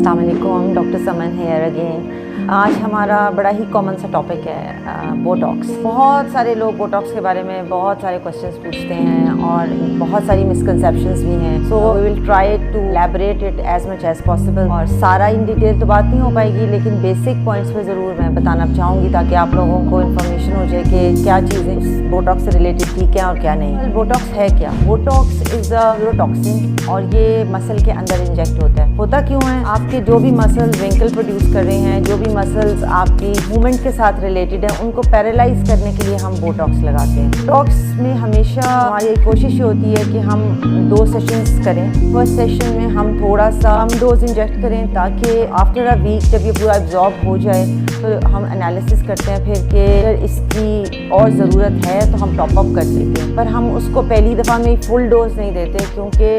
अस्सलाम वालेकुम, doctor summon here again. आज हमारा बड़ा ही कॉमन सा टॉपिक है बोटॉक्स। बहुत सारे लोग बोटॉक्स के बारे में बहुत सारे क्वेश्चंस पूछते हैं और बहुत सारी मिसकंसेप्शंस भी हैं। So we will try to elaborate it as much as possible. और सारा इन डिटेल तो बात नहीं हो पाएगी, लेकिन बेसिक पॉइंट्स पे ज़रूर मैं बताना चाहूँगी ताकि आप लोगों को इन्फॉर्मेशन हो जाए कि क्या चीज़ें बोटॉक्स से रिलेटेड ठीक है और क्या नहीं। बोटॉक्स है क्या? बोटॉक्स इज़ अ न्यूरोटॉक्सिन और ये मसल के अंदर इंजेक्ट होता है। होता क्यों है? आपके जो भी मसल रिंकल प्रोड्यूस कर रहे हैं, जो भी मसल्स आपकी मूवमेंट के साथ रिलेटेड है, उनको पैरालाइज करने के लिए हम बोटॉक्स लगाते हैं। बोटॉक्स में हमेशा हमारी कोशिश होती है कि हम 2 सेशंस करें। फर्स्ट सेशन में हम थोड़ा सा कम डोज इंजेक्ट करें ताकि आफ्टर अ वीक जब ये पूरा एब्जॉर्ब हो जाए तो हम एनालिसिस करते हैं फिर कि अगर इसकी और ज़रूरत है तो हम टॉप अप कर देते हैं। पर हम उसको पहली दफ़ा में फुल डोज नहीं देते क्योंकि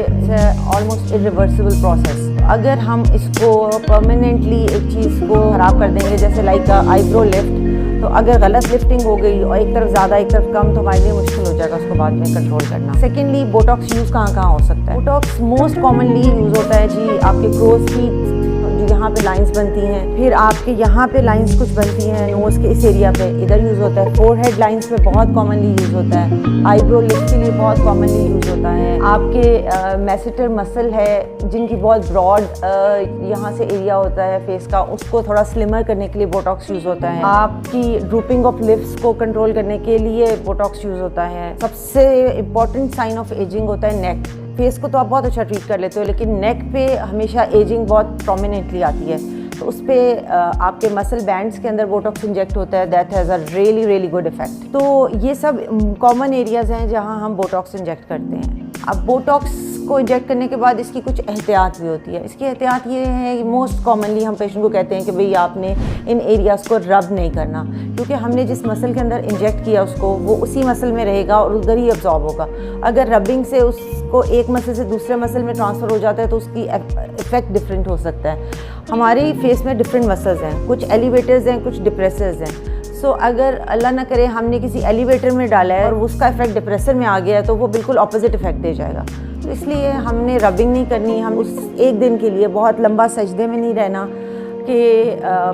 ऑलमोस्ट इरिवर्सिबल प्रोसेस। अगर हम इसको परमानेंटली एक चीज़ को ख़राब कर देंगे, जैसे लाइक आईब्रो लिफ्ट, तो अगर गलत लिफ्टिंग हो गई और एक तरफ ज़्यादा एक तरफ कम तो हमारे लिए मुश्किल हो जाएगा उसको बाद में कंट्रोल करना। सेकेंडली, बोटॉक्स यूज़ कहाँ कहाँ हो सकता है? बोटॉक्स मोस्ट कॉमनली यूज़ होता है जी आपके क्रोज की यहाँ पे लाइंस बनती हैं, फिर आपके यहाँ पे लाइंस कुछ बनती हैं नोज़ के इस एरिया पे, इधर यूज़ होता है। फोरहेड लाइंस पे बहुत कॉमनली यूज़ होता है। आईब्रो लिफ्ट के लिए बहुत कॉमनली यूज़ होता है। आपके मैसेटर मसल है जिनकी बहुत ब्रॉड यहाँ से एरिया होता है फेस का, उसको थोड़ा स्लिमर करने के लिए बोटॉक्स यूज़ होता है। आपकी ड्रूपिंग ऑफ लिप्स को कंट्रोल करने के लिए बोटॉक्स यूज़ होता है। सबसे इम्पॉर्टेंट साइन ऑफ एजिंग होता है नेक। फेस को तो आप बहुत अच्छा ट्रीट कर लेते हो, लेकिन नेक पे हमेशा एजिंग बहुत प्रोमिनेंटली आती है, तो उस पर आपके मसल बैंड्स के अंदर बोटॉक्स इंजेक्ट होता है। That has a really good effect. तो ये सब कॉमन एरियाज़ हैं जहाँ हम बोटॉक्स इंजेक्ट करते हैं। अब बोटॉक्स को इंजेक्ट करने के बाद इसकी कुछ एहतियात भी होती है। इसकी एहतियात ये है कि मोस्ट कॉमनली हम पेशेंट को कहते हैं कि भाई आपने इन एरियाज़ को रब नहीं करना, क्योंकि हमने जिस मसल के अंदर इंजेक्ट किया उसको वो उसी मसल में रहेगा और उधर ही एब्जॉर्ब होगा। अगर रबिंग से उसको एक मसल से दूसरे मसल में ट्रांसफ़र हो जाता है तो उसकी इफेक्ट डिफरेंट हो सकता है। हमारे फेस में डिफरेंट मसल्स हैं, कुछ एलिवेटर्स हैं, कुछ डिप्रेसर्स हैं। सो अगर अल्लाह ना करे हमने किसी एलिवेटर में डाला है और उसका इफेक्ट डिप्रेसर में आ गया है तो वो बिल्कुल ऑपोजिट इफेक्ट दे जाएगा। तो इसलिए हमने रबिंग नहीं करनी, हम उस एक दिन के लिए बहुत लंबा सजदे में नहीं रहना, कि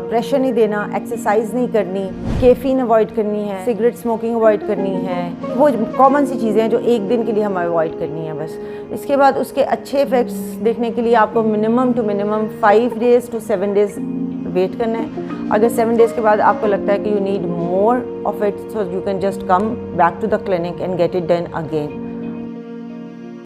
प्रेशर नहीं देना, एक्सरसाइज नहीं करनी, कैफीन अवॉइड करनी है, सिगरेट स्मोकिंग अवॉइड करनी है। वो कॉमन सी चीज़ें हैं जो एक दिन के लिए हमें अवॉइड करनी है बस। इसके बाद उसके अच्छे इफ़ेक्ट्स देखने के लिए आपको minimum to minimum 5 days to 7 days wait करना है। अगर 7 days के बाद आपको लगता है कि you need more of it, so you can just come back to the clinic and get it done again.